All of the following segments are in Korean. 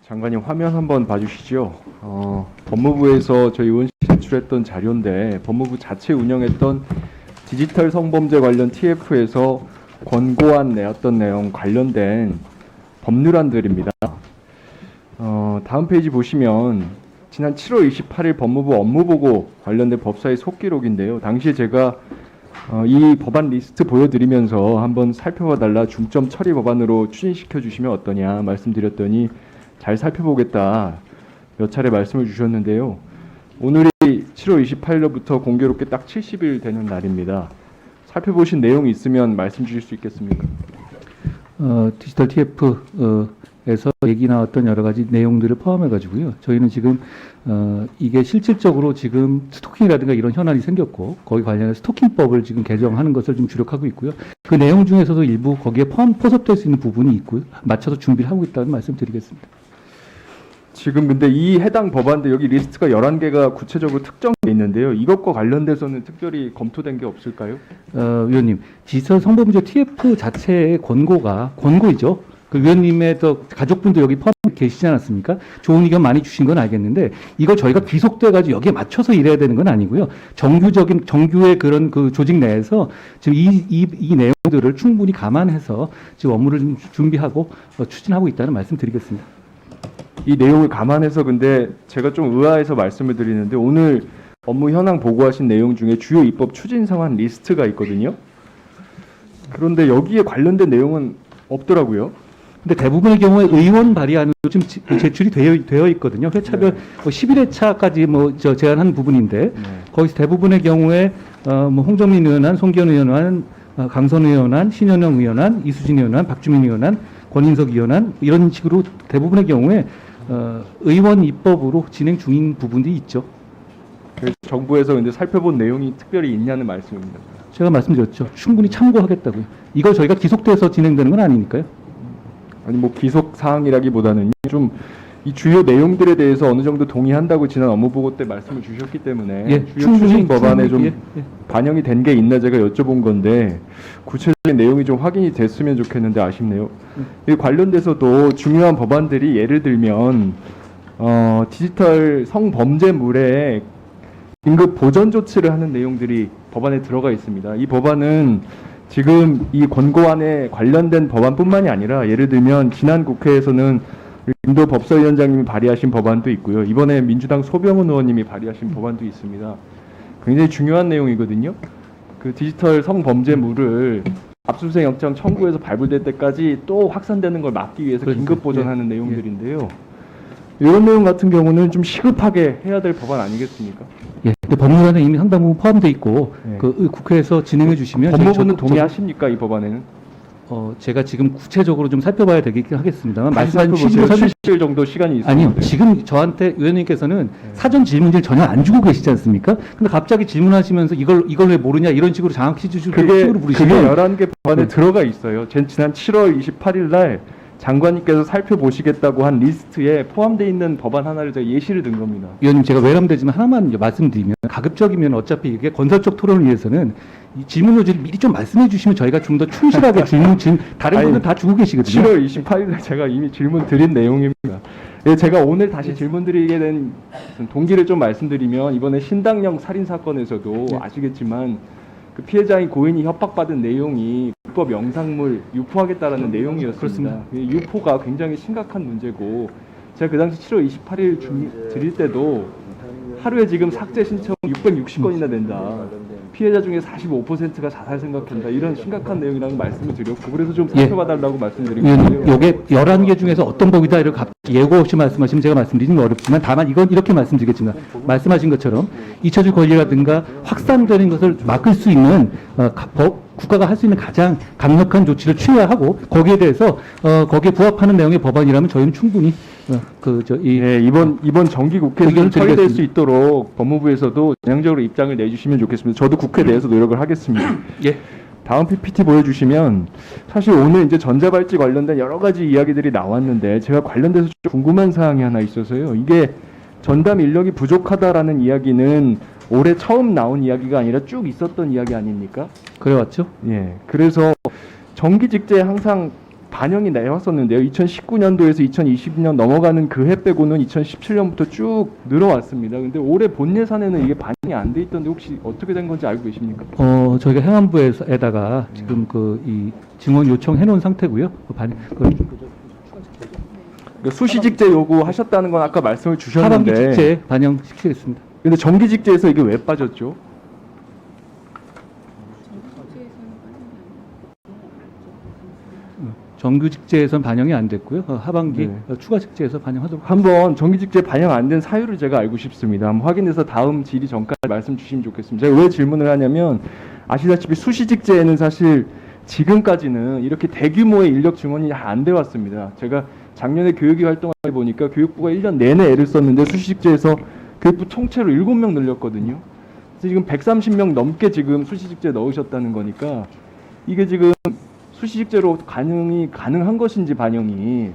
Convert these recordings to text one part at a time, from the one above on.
장관님 화면 한번 봐주시죠. 법무부에서 저희 의원실에 제출했던 자료인데 법무부 자체 운영했던 디지털 성범죄 관련 TF에서 권고안 내었던 내용 관련된 법률안들입니다. 다음 페이지 보시면 지난 7월 28일 법무부 업무보고 관련된 법사위 속기록인데요. 당시에 제가 이 법안 리스트 보여드리면서 한번 살펴봐달라, 중점 처리 법안으로 추진시켜 주시면 어떠냐 말씀드렸더니 잘 살펴보겠다 몇 차례 말씀을 주셨는데요. 오늘이 7월 28일로부터 공교롭게 딱 70일 되는 날입니다. 살펴보신 내용이 있으면 말씀 주실 수 있겠습니까? 디지털 TF에서 얘기 나왔던 여러 가지 내용들을 포함해 가지고요. 저희는 지금 이게 실질적으로 지금 스토킹이라든가 이런 현안이 생겼고 거기 관련해서 스토킹법을 지금 개정하는 것을 좀 주력하고 있고요. 그 내용 중에서도 일부 거기에 포섭될 수 있는 부분이 있고요. 맞춰서 준비를 하고 있다는 말씀드리겠습니다. 지금 근데 이 해당 법안들 여기 리스트가 11개가 구체적으로 특정돼 있는데요. 이것과 관련돼서는 특별히 검토된 게 없을까요? 위원님, 디지털 성범죄 TF 자체의 권고이죠. 그 위원님의 가족분도 여기 포함 계시지 않았습니까? 좋은 의견 많이 주신 건 알겠는데 이걸 저희가 귀속돼가지고 여기에 맞춰서 일해야 되는 건 아니고요. 정규의 그런 그 조직 내에서 지금 이 내용들을 충분히 감안해서 지금 업무를 좀 준비하고 추진하고 있다는 말씀드리겠습니다. 이 내용을 감안해서 근데 제가 좀 의아해서 말씀을 드리는데 오늘 업무 현황 보고하신 내용 중에 주요 입법 추진 사안 리스트가 있거든요. 그런데 여기에 관련된 내용은 없더라고요. 근데 대부분의 경우에 의원 발의안으로 지금 제출이 되어 있거든요. 회차별 11회차까지 제한한 부분인데 거기서 대부분의 경우에 홍정민 의원안, 송기현 의원안, 강선 의원안, 신현영 의원안, 이수진 의원안, 박주민 의원안, 권인석 의원안 이런 식으로 대부분의 경우에 의원 입법으로 진행 중인 부분들이 있죠. 그래서 정부에서 근데 살펴본 내용이 특별히 있냐는 말씀입니다. 제가 말씀드렸죠. 충분히 참고하겠다고요. 이거 저희가 기속돼서 진행되는 건 아니니까요. 아니 뭐 기속 사항이라기보다는 좀 이 주요 내용들에 대해서 어느 정도 동의한다고 지난 업무보고 때 말씀을 주셨기 때문에 주요 추진 법안에 좀 반영이 된 게 있나 제가 여쭤본 건데 구체적인 내용이 좀 확인이 됐으면 좋겠는데 아쉽네요. 이 관련돼서도 중요한 법안들이 예를 들면 디지털 성범죄물에 긴급 보전 조치를 하는 내용들이 법안에 들어가 있습니다. 이 법안은 지금 이 권고안에 관련된 법안뿐만이 아니라 예를 들면 지난 국회에서는 김도 법사위원장님이 발의하신 법안도 있고요. 이번에 민주당 소병훈 의원님이 발의하신 법안도 있습니다. 굉장히 중요한 내용이거든요. 그 디지털 성범죄물을 압수수색 영장 청구해서 발부될 때까지 또 확산되는 걸 막기 위해서 긴급 보전하는 내용들인데요. 이런 내용 같은 경우는 좀 시급하게 해야 될 법안 아니겠습니까? 예, 근데 법률안에 이미 상당 부분 포함되어 있고 그 국회에서 진행해 주시면 법무부는 동의하십니까 이 법안에는? 제가 지금 구체적으로 좀 살펴봐야 되긴 하겠습니다만 말씀하신 70일 정도 시간이 있습니다. 아니요, 지금 저한테 의원님께서는 사전 질문지를 전혀 안 주고 계시지 않습니까? 근데 갑자기 질문하시면서 이걸 왜 모르냐 이런 식으로 장학시 주시고 식으로 부르시면 그게 11개 법안에 들어가 있어요. 지난 7월 28일 날 장관님께서 살펴보시겠다고 한 리스트에 포함되어 있는 법안 하나를 제가 예시를 든 겁니다. 위원님, 제가 외람되지만 하나만 말씀드리면 가급적이면 어차피 이게 건설적 토론을 위해서는 이 질문 요지를 미리 좀 말씀해 주시면 저희가 좀 더 충실하게 다른 분들 다 주고 계시거든요. 7월 28일에 제가 이미 질문 드린 내용입니다. 예, 제가 오늘 다시 질문 드리게 된 동기를 좀 말씀드리면 이번에 신당령 살인 사건에서도 아시겠지만 그 피해자인 고인이 협박받은 내용이 불법 영상물 유포하겠다라는 내용이었습니다. 그렇습니다. 유포가 굉장히 심각한 문제고 제가 그 당시 7월 28일 드릴 때도 하루에 지금 삭제 신청 660건이나 된다. 피해자 중에 45%가 자살 생각한다. 이런 심각한 내용이라는 말씀을 드렸고 그래서 좀 살펴봐달라고 말씀드리고요. 이게 11개 중에서 어떤 법이다 이렇게 예고 없이 말씀하시면 제가 말씀드리는 건 어렵지만 다만 이건 이렇게 말씀드리겠습니다. 말씀하신 것처럼 잊혀질 권리라든가 확산되는 것을 막을 수 있는 국가가 할 수 있는 가장 강력한 조치를 취해야 하고 거기에 대해서 거기에 부합하는 내용의 법안이라면 저희는 충분히 이번 정기 국회에서 처리될 수 있도록 법무부에서도 전향적으로 입장을 내주시면 좋겠습니다. 저도 국회 내에서 노력을 하겠습니다. 예. 다음 PPT 보여주시면 사실 오늘 이제 전자발찌 관련된 여러 가지 이야기들이 나왔는데 제가 관련돼서 좀 궁금한 사항이 하나 있어서요. 이게 전담 인력이 부족하다라는 이야기는 올해 처음 나온 이야기가 아니라 쭉 있었던 이야기 아닙니까? 그래왔죠? 예. 그래서 정기 직제에 항상 반영이 내왔었는데요. 2019년도에서 2020년 넘어가는 그 해 빼고는 2017년부터 쭉 늘어왔습니다. 근데 올해 본 예산에는 이게 반영이 안 돼 있던데 혹시 어떻게 된 건지 알고 계십니까? 저희가 행안부에다가 지금 이 증원 요청해 놓은 상태고요. 그러니까 수시직제 요구하셨다는 건 아까 말씀을 주셨는데 하반기 직제 반영시키겠습니다. 근데 정기직제에서 이게 왜 빠졌죠? 정규 직제에선 반영이 안 됐고요. 하반기 네. 추가 직제에서 반영하도록. 한번 정기직제 반영 안 된 사유를 제가 알고 싶습니다. 한번 확인해서 다음 질의 전까지 말씀 주시면 좋겠습니다. 제가 왜 질문을 하냐면 아시다시피 수시직제에는 사실 지금까지는 이렇게 대규모의 인력 증원이 안 돼 왔습니다. 제가 작년에 교육위 활동을 보니까 교육부가 1년 내내 애를 썼는데 수시직제에서 교육부 통째로 7명 늘렸거든요. 그래서 지금 130명 넘게 지금 수시직제 넣으셨다는 거니까 이게 지금 수시직제로 가능한 것인지 반영이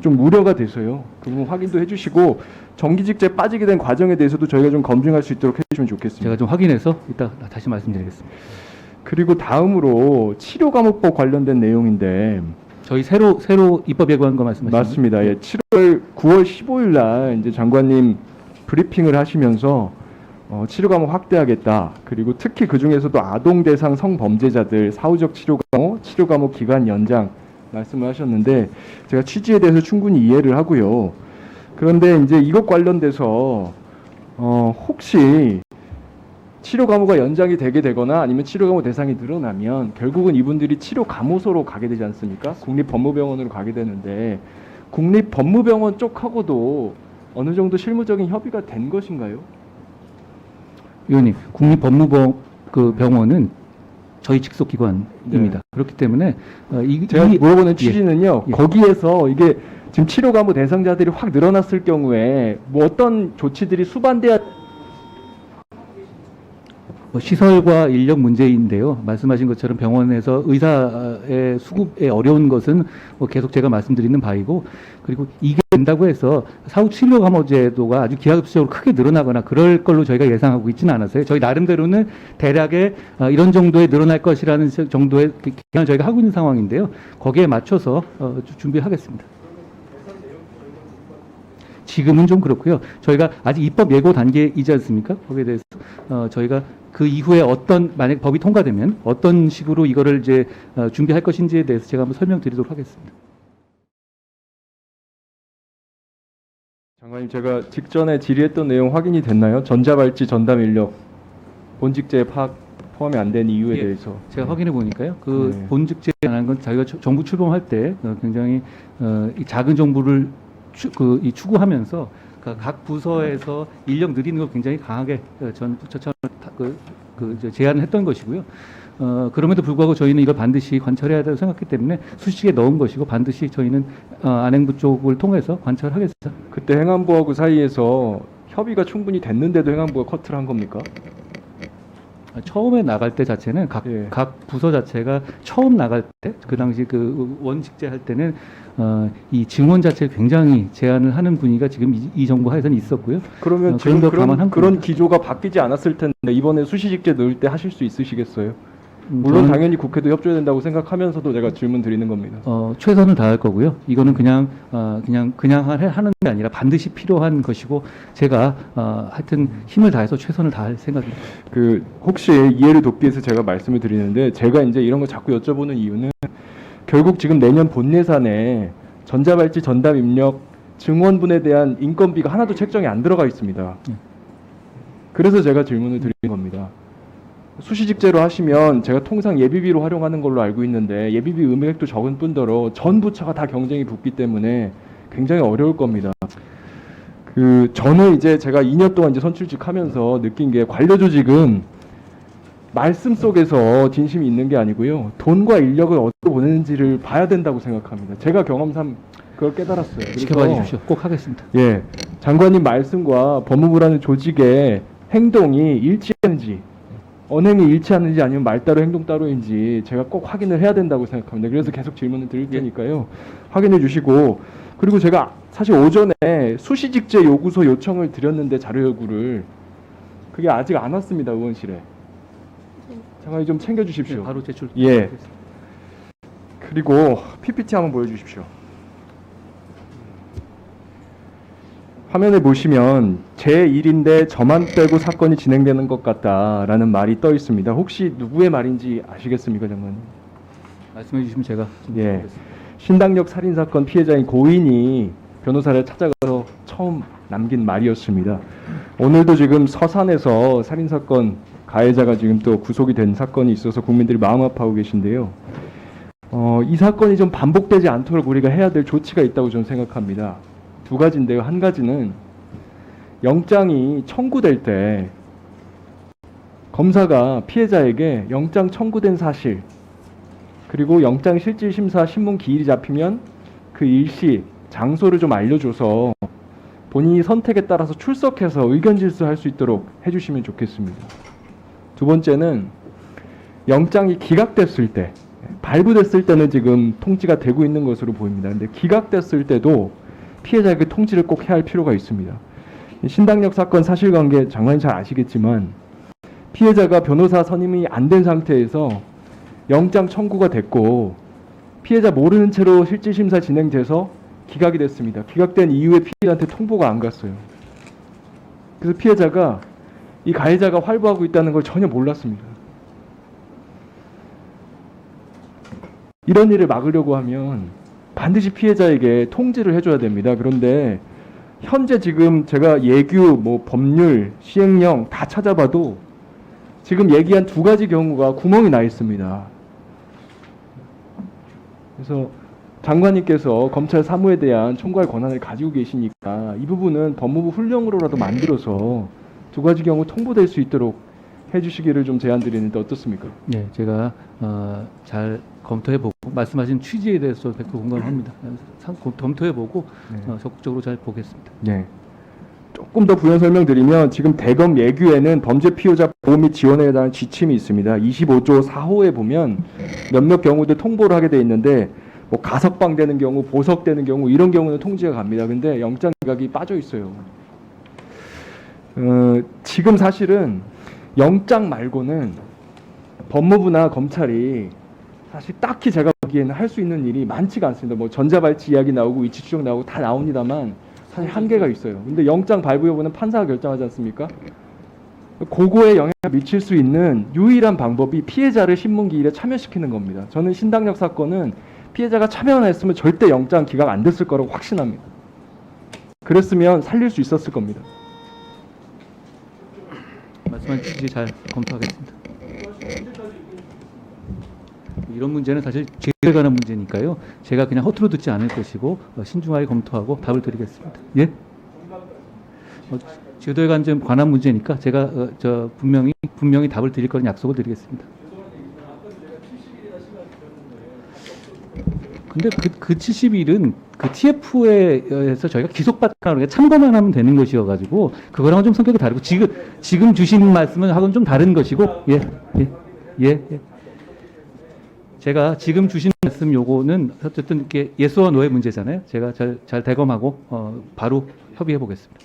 좀 우려가 돼서요. 그 부분 확인도 해주시고 정기직제 빠지게 된 과정에 대해서도 저희가 좀 검증할 수 있도록 해주시면 좋겠습니다. 제가 좀 확인해서 이따 다시 말씀드리겠습니다. 그리고 다음으로 치료과목법 관련된 내용인데 저희 새로 입법 예고한 거 말씀하시죠? 맞습니다. 예, 9월 15일 날 이제 장관님 브리핑을 하시면서 치료 과목 확대하겠다. 그리고 특히 그 중에서도 아동 대상 성범죄자들 사후적 치료 과목, 치료 과목 기간 연장 말씀을 하셨는데 제가 취지에 대해서 충분히 이해를 하고요. 그런데 이제 이것 관련돼서 혹시 치료 과목가 연장이 되게 되거나 아니면 치료 과목 대상이 늘어나면 결국은 이분들이 치료 감호소로 가게 되지 않습니까? 국립법무병원으로 가게 되는데 국립법무병원 쪽하고도 어느 정도 실무적인 협의가 된 것인가요? 의원님, 국립법무병원은 저희 직속 기관입니다. 네. 그렇기 때문에 제가 물어보는 취지는요. 예. 거기에서 이게 지금 치료 과목 대상자들이 확 늘어났을 경우에 뭐 어떤 조치들이 수반돼야 시설과 인력 문제인데요. 말씀하신 것처럼 병원에서 의사의 수급에 어려운 것은 계속 제가 말씀드리는 바이고, 그리고 이게 된다고 해서 사후 치료 감호 제도가 아주 기하급수적으로 크게 늘어나거나 그럴 걸로 저희가 예상하고 있지는 않았어요. 저희 나름대로는 대략의 이런 정도에 늘어날 것이라는 정도의 기간을 저희가 하고 있는 상황인데요. 거기에 맞춰서 준비하겠습니다. 지금은 좀 그렇고요. 저희가 아직 입법 예고 단계이지 않습니까? 거기에 대해서 저희가 그 이후에 만약 법이 통과되면 어떤 식으로 이거를 이제 준비할 것인지에 대해서 제가 한번 설명드리도록 하겠습니다. 장관님, 제가 직전에 질의했던 내용 확인이 됐나요? 전자발찌 전담 인력 본직제 포함이 안 된 이유에 예, 대해서 제가 확인해 보니까요. 네. 본직제에 관한 건 저희가 정부 출범할 때 굉장히 이 작은 정부를 추구하면서 각 부서에서 인력 늘리는 걸 굉장히 강하게 전 부처처럼 제안을 했던 것이고요. 그럼에도 불구하고 저희는 이걸 반드시 관철해야 된다고 생각했기 때문에 수식에 넣은 것이고 반드시 저희는 안행부 쪽을 통해서 관철하겠습니다. 그때 행안부하고 사이에서 협의가 충분히 됐는데도 행안부가 커트를 한 겁니까? 처음에 나갈 때 자체는 각 부서 자체가 처음 나갈 때 그 당시 그 원직제 할 때는 이 증원 자체를 굉장히 제한을 하는 분위기가 지금 이 정부 하에서는 있었고요. 그러면 지금 그런 기조가 바뀌지 않았을 텐데 이번에 수시직제 넣을 때 하실 수 있으시겠어요? 물론 당연히 국회도 협조해야 된다고 생각하면서도 제가 질문 드리는 겁니다. 최선을 다할 거고요. 이거는 그냥 하는 게 아니라 반드시 필요한 것이고 제가 하여튼 힘을 다해서 최선을 다할 생각입니다. 혹시 이해를 돕기 위해서 제가 말씀을 드리는데 제가 이제 이런 거 자꾸 여쭤보는 이유는 결국 지금 내년 본 예산에 전자발찌 전담 인력 증원분에 대한 인건비가 하나도 책정이 안 들어가 있습니다. 그래서 제가 질문을 드리는 겁니다. 수시직제로 하시면 제가 통상 예비비로 활용하는 걸로 알고 있는데 예비비 금액도 적은 뿐더러 전 부처가 다 경쟁이 붙기 때문에 굉장히 어려울 겁니다. 저는 이제 제가 2년 동안 이제 선출직 하면서 느낀 게 관료 조직은 말씀 속에서 진심이 있는 게 아니고요. 돈과 인력을 어디로 보내는지를 봐야 된다고 생각합니다. 제가 경험상 그걸 깨달았어요. 지켜봐 주십시오. 꼭 하겠습니다. 예, 장관님 말씀과 법무부라는 조직의 행동이 일치하는지 언행이 일치하는지 아니면 말 따로 행동 따로인지 제가 꼭 확인을 해야 된다고 생각합니다. 그래서 계속 질문을 드릴 테니까요. 확인해 주시고 그리고 제가 사실 오전에 수시직제 요구서 요청을 드렸는데 자료 요구를 그게 아직 안 왔습니다. 의원실에. 장관님 좀 챙겨 주십시오. 네, 바로 제출. 예. 그리고 PPT 한번 보여주십시오. 화면에 보시면 제 일인데 저만 빼고 사건이 진행되는 것 같다라는 말이 떠 있습니다. 혹시 누구의 말인지 아시겠습니까, 장관님? 말씀해 주시면 제가 좀 예, 여쭤보겠습니다. 신당역 살인사건 피해자인 고인이 변호사를 찾아가서 처음 남긴 말이었습니다. 오늘도 지금 서산에서 살인사건 가해자가 지금 또 구속이 된 사건이 있어서 국민들이 마음 아파하고 계신데요. 이 사건이 좀 반복되지 않도록 우리가 해야 될 조치가 있다고 저는 생각합니다. 두 가지인데요. 한 가지는 영장이 청구될 때 검사가 피해자에게 영장 청구된 사실 그리고 영장 실질 심사 신문 기일이 잡히면 그 일시 장소를 좀 알려줘서 본인이 선택에 따라서 출석해서 의견 질서할 수 있도록 해주시면 좋겠습니다. 두 번째는 영장이 기각됐을 때, 발부됐을 때는 지금 통지가 되고 있는 것으로 보입니다. 근데 기각됐을 때도 피해자에게 통지를 꼭 해야 할 필요가 있습니다. 신당역 사건 사실관계 장관님 잘 아시겠지만 피해자가 변호사 선임이 안 된 상태에서 영장 청구가 됐고 피해자 모르는 채로 실질심사 진행돼서 기각이 됐습니다. 기각된 이후에 피해자한테 통보가 안 갔어요. 그래서 피해자가 이 가해자가 활보하고 있다는 걸 전혀 몰랐습니다. 이런 일을 막으려고 하면 반드시 피해자에게 통지를 해줘야 됩니다. 그런데 현재 지금 제가 예규, 법률, 시행령 다 찾아봐도 지금 얘기한 두 가지 경우가 구멍이 나 있습니다. 그래서 장관님께서 검찰 사무에 대한 총괄 권한을 가지고 계시니까 이 부분은 법무부 훈령으로라도 만들어서 두 가지 경우 통보될 수 있도록 해주시기를 좀 제안드리는데 어떻습니까? 네, 제가 잘 검토해보고 말씀하신 취지에 대해서 100% 공감합니다. 검토해보고 네. 적극적으로 잘 보겠습니다. 네. 조금 더 부연 설명드리면 지금 대검 예규에는 범죄 피해자 보호 및 지원에 대한 지침이 있습니다. 25조 4호에 보면 몇몇 경우들 통보를 하게 돼 있는데 가석방되는 경우, 보석되는 경우 이런 경우는 통지가 갑니다. 근데 영장 기각이 빠져 있어요. 지금 사실은 영장 말고는 법무부나 검찰이 사실 딱히 제가 보기에는 할 수 있는 일이 많지가 않습니다. 전자발찌 이야기 나오고 위치 추적 나오고 다 나옵니다만 사실 한계가 있어요. 근데 영장 발부 여부는 판사가 결정하지 않습니까? 그거에 영향을 미칠 수 있는 유일한 방법이 피해자를 신문기일에 참여시키는 겁니다. 저는 신당역 사건은 피해자가 참여 안 했으면 절대 영장 기각 안 됐을 거라고 확신합니다. 그랬으면 살릴 수 있었을 겁니다. 말씀하신 취지 잘 검토하겠습니다. 이런 문제는 사실 제도에 관한 문제니까요. 제가 그냥 허투루 듣지 않을 것이고 신중하게 검토하고 답을 드리겠습니다. 예? 제도에 관한 문제니까 제가 분명히 답을 드릴 거는 약속을 드리겠습니다. 근데 그 70일은 그 TF에서 저희가 기소받거나 참고만 하면 되는 것이어가지고 그거랑은 좀 성격이 다르고 지금 주신 말씀은 하고는 좀 다른 것이고 예. 제가 지금 주신 말씀 요거는 어쨌든 이렇게 예스와 노의 문제잖아요. 제가 잘 대검하고 바로 협의해 보겠습니다.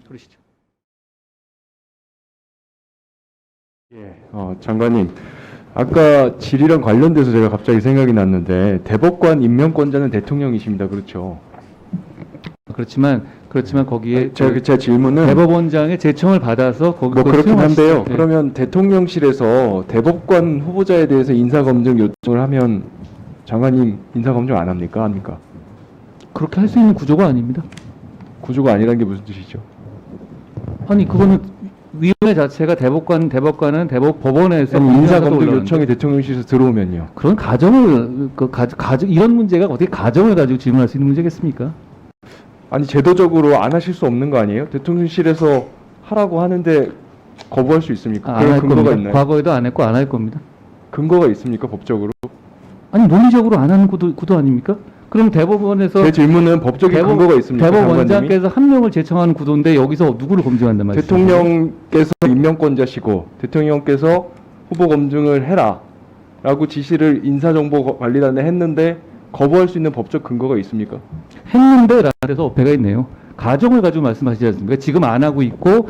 그러시죠. 예, 장관님. 아까 질의랑 관련돼서 제가 갑자기 생각이 났는데 대법관 임명권자는 대통령이십니다. 그렇죠? 그렇지만 거기에 제 질문은 대법원장의 제청을 받아서 거기 그렇긴 한데요. 네. 그러면 대통령실에서 대법관 후보자에 대해서 인사검증 요청을 하면 장관님 인사검증 안 합니까? 합니까? 그렇게 할 수 있는 구조가 아닙니다. 구조가 아니라는 게 무슨 뜻이죠? 아니 그거는 위원회 자체가 법원에서 인사검증 요청이 대통령실에서 들어오면요. 그런 가정을 이런 문제가 어떻게 가정을 가지고 질문할 수 있는 문제겠습니까? 아니 제도적으로 안 하실 수 없는 거 아니에요? 대통령실에서 하라고 하는데 거부할 수 있습니까? 안 할 근거가 겁니다. 있나요? 과거에도 안 했고 안 할 겁니다. 근거가 있습니까? 법적으로? 아니 논리적으로 안 하는 구도 아닙니까? 그럼 대법원에서 제 질문은 법적인 근거가 있습니까? 대법원장께서 한 명을 제청하는 구도인데 여기서 누구를 검증한단 말이죠? 대통령께서 임명권자시고 대통령께서 후보 검증을 해라라고 지시를 인사정보관리단에 했는데 거부할 수 있는 법적 근거가 있습니까? 했는데라는 데서 어폐가 있네요. 가정을 가지고 말씀하시지 않습니까? 지금 안 하고 있고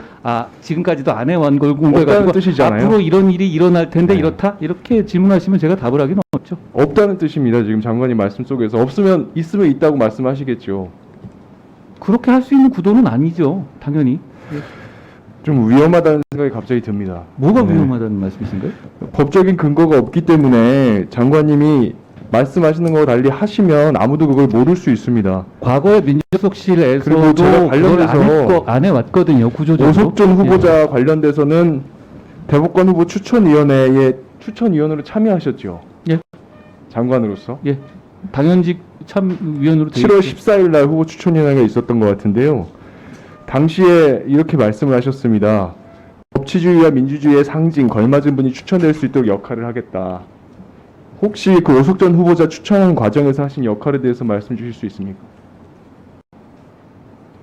지금까지도 안 해온 걸 없다는 가지고 뜻이잖아요. 앞으로 이런 일이 일어날 텐데 네. 이렇다? 이렇게 질문하시면 제가 답을 하기는 없죠. 없다는 뜻입니다. 지금 장관님 말씀 속에서 없으면 있으면 있다고 말씀하시겠죠. 그렇게 할 수 있는 구도는 아니죠. 당연히. 좀 위험하다는 생각이 갑자기 듭니다. 뭐가 네. 위험하다는 말씀이신가요? 법적인 근거가 없기 때문에 장관님이 말씀하시는 거와 달리 하시면 아무도 그걸 모를 수 있습니다. 과거에 그리고 민정수석실에서도 제가 그걸 관련해서 안 해왔거든요. 구조적으로. 오석준 후보자 관련돼서는 대법관 후보 추천위원회에 추천위원으로 참여하셨죠. 예. 장관으로서. 예. 당연직 참위원으로 7월 14일 날 후보 추천위원회가 있었던 것 같은데요. 당시에 이렇게 말씀을 하셨습니다. 법치주의와 민주주의의 상징, 걸맞은 분이 추천될 수 있도록 역할을 하겠다. 혹시 그 오석준 후보자 추천하는 과정에서 하신 역할에 대해서 말씀 주실 수 있습니까?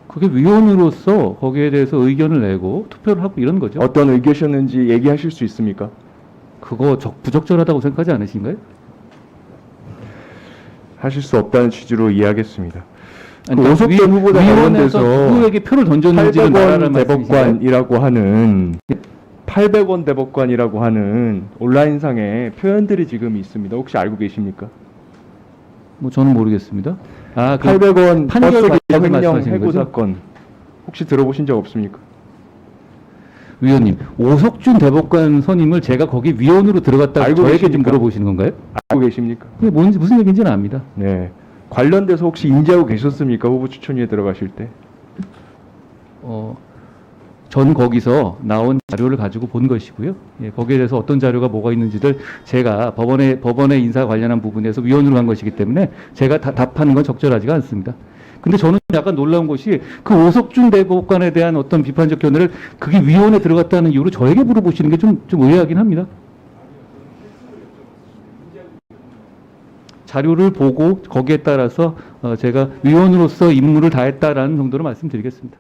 그게 위원으로서 거기에 대해서 의견을 내고 투표를 하고 이런 거죠. 어떤 의견이셨는지 얘기하실 수 있습니까? 그거 부적절하다고 생각하지 않으신가요? 하실 수 없다는 취지로 이해하겠습니다. 그 그러니까 오석준 후보자 위원회에서 관련돼서 누구에게 표를 던졌는지는 800원 대법관이라고 하는 800원 대법관이라고 하는 온라인상의 표현들이 지금 있습니다. 혹시 알고 계십니까? 뭐 저는 모르겠습니다. 아, 그 800원 판결 버스 관련 횡령 말씀하시는 해고 거죠? 사건 혹시 들어보신 적 없습니까? 위원님, 오석준 대법관 선임을 제가 거기 위원으로 들어갔다고 알고 저에게 좀 계십니까? 물어보시는 건가요? 알고 계십니까? 그게 뭔지 무슨 얘기인지는 압니다. 네. 관련돼서 혹시 인지하고 계셨습니까? 후보 추천위에 들어가실 때? 전 거기서 나온 자료를 가지고 본 것이고요. 예, 거기에 대해서 어떤 자료가 뭐가 있는지를 제가 법원의 인사 관련한 부분에서 위원으로 간 것이기 때문에 제가 답하는 건 적절하지가 않습니다. 근데 저는 약간 놀라운 것이 그 오석준 대법관에 대한 어떤 비판적 견해를 그게 위원에 들어갔다는 이유로 저에게 물어보시는 게 좀 의아하긴 합니다. 자료를 보고 거기에 따라서 제가 위원으로서 임무를 다했다라는 정도로 말씀드리겠습니다.